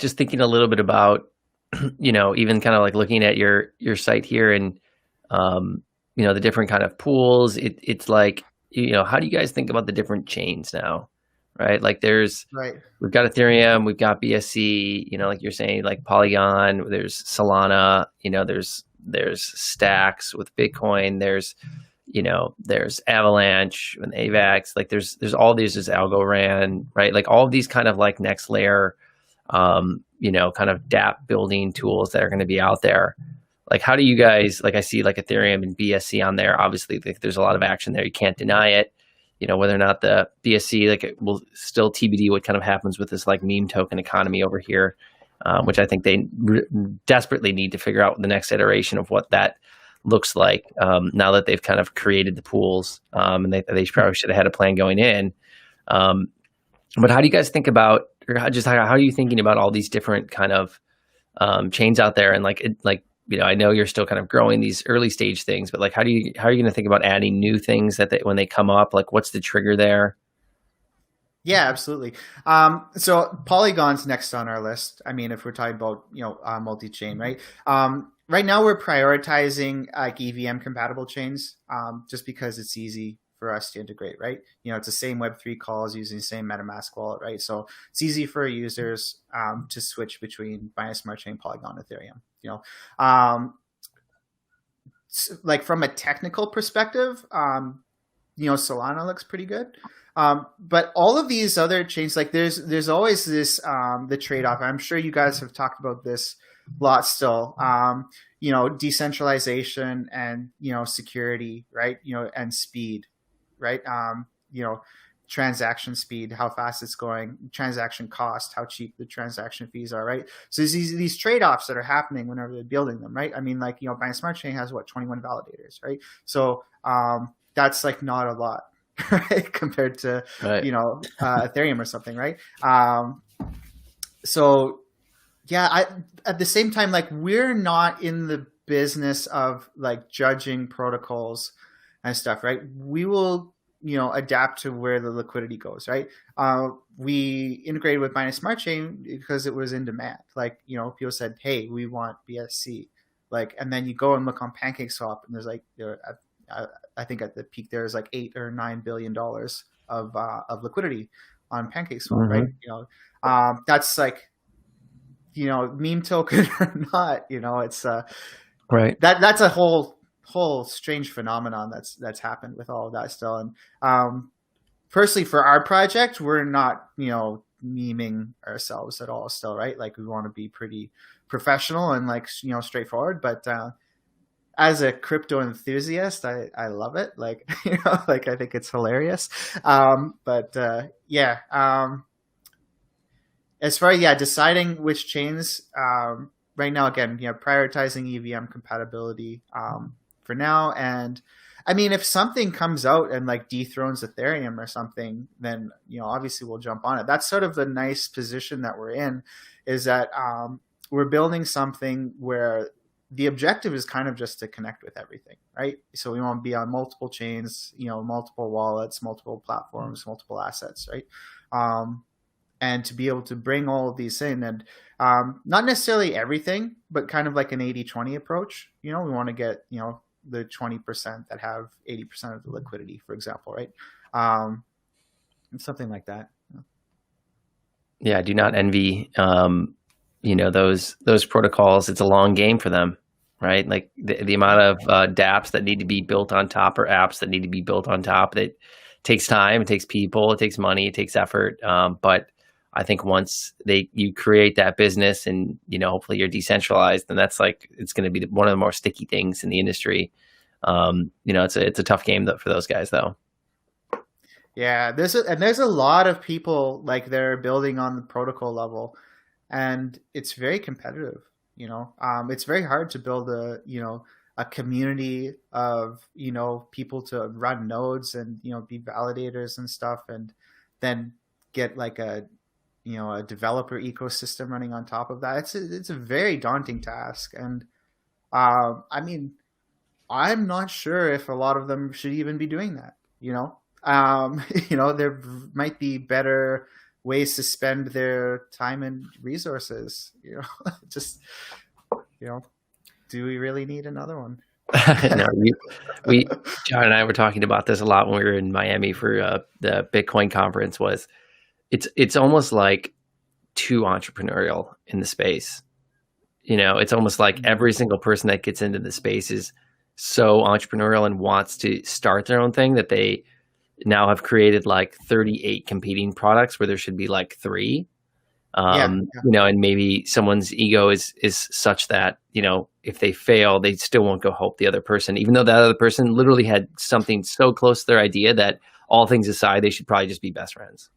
just thinking a little bit about, even kind of like looking at your site here and, the different kind of pools. It's like, how do you guys think about the different chains now, right? Like Right. we've got Ethereum, we've got BSC, like you're saying, like Polygon, there's Solana, there's Stacks with Bitcoin, there's Avalanche and AVAX, like there's all these, is Algorand, right? Like all of these kind of like next layer, kind of dApp building tools that are going to be out there. Like, how do you guys, like, I see like Ethereum and BSC on there. Obviously, like, there's a lot of action there. You can't deny it. Whether or not the BSC, like, it will still TBD what kind of happens with this like meme token economy over here, which I think they desperately need to figure out the next iteration of what that looks like, now that they've kind of created the pools, and they probably should have had a plan going in. But how do you guys think about, or how are you thinking about all these different kind of chains out there? And I know you're still kind of growing these early stage things, but like, how are you going to think about adding new things when they come up? Like, what's the trigger there? Yeah, absolutely. So Polygon's next on our list. I mean, if we're talking about multi-chain, right? Right now we're prioritizing like EVM compatible chains, just because it's easy for us to integrate, right? It's the same Web3 calls using the same MetaMask wallet, right? So it's easy for users to switch between Binance Smart Chain, Polygon, Ethereum. Like from a technical perspective, Solana looks pretty good. But all of these other chains, like there's always this the trade-off. I'm sure you guys have talked about this a lot still. Decentralization and security, right? And speed, right? Transaction speed, how fast it's going, transaction cost, how cheap the transaction fees are, right? So there's these trade-offs that are happening whenever they're building them, right? I mean, like, Binance Smart Chain has 21 validators, right? So that's like not a lot, right? Compared to, Right. Ethereum or something, right? So yeah, at the same time, like, we're not in the business of like judging protocols and stuff, right? We will adapt to where the liquidity goes, right? We integrated with Binance Smart Chain because it was in demand. Like, people said, hey, we want BSC. Like, and then you go and look on PancakeSwap, and there's like, I think at the peak there's like $8 or $9 billion of liquidity on PancakeSwap, right? Mm-hmm. That's like, meme token or not, it's Right. that's a whole strange phenomenon that's happened with all of that still. And personally, for our project, we're not memeing ourselves at all still, right? Like, we want to be pretty professional and like straightforward. But as a crypto enthusiast, I love it. Like, like, I think it's hilarious. But yeah. As far as deciding which chains, right now, again, prioritizing EVM compatibility for now. And I mean, if something comes out and like dethrones Ethereum or something, then obviously we'll jump on it. That's sort of the nice position that we're in, is that we're building something where the objective is kind of just to connect with everything, right? So we want to be on multiple chains, multiple wallets, multiple platforms, multiple assets, right? And to be able to bring all of these in, and not necessarily everything, but kind of like an 80-20 approach. We want to get, the 20% that have 80% of the liquidity, for example, right? Something like that. Yeah, I do not envy, those protocols. It's a long game for them, right? Like the amount of dApps that need to be built on top, or apps that need to be built on top. That takes time, it takes people, it takes money, it takes effort. But I think once you create that business, and hopefully you're decentralized, and that's like, it's going to be one of the more sticky things in the industry. It's a tough game for those guys, though. Yeah, there's a lot of people like they're building on the protocol level, and it's very competitive. It's very hard to build a community of people to run nodes and be validators and stuff, and then get like a developer ecosystem running on top of that. It's a very daunting task. And I mean, I'm not sure if a lot of them should even be doing that. There might be better ways to spend their time and resources. Just, you know, do we really need another one? No, we John and I were talking about this a lot when we were in Miami for the Bitcoin conference. Was it's almost like too entrepreneurial in the space. It's almost like every single person that gets into the space is so entrepreneurial and wants to start their own thing that they now have created like 38 competing products where there should be like three. Yeah, And maybe someone's ego is such that, if they fail, they still won't go help the other person, even though that other person literally had something so close to their idea that all things aside, they should probably just be best friends.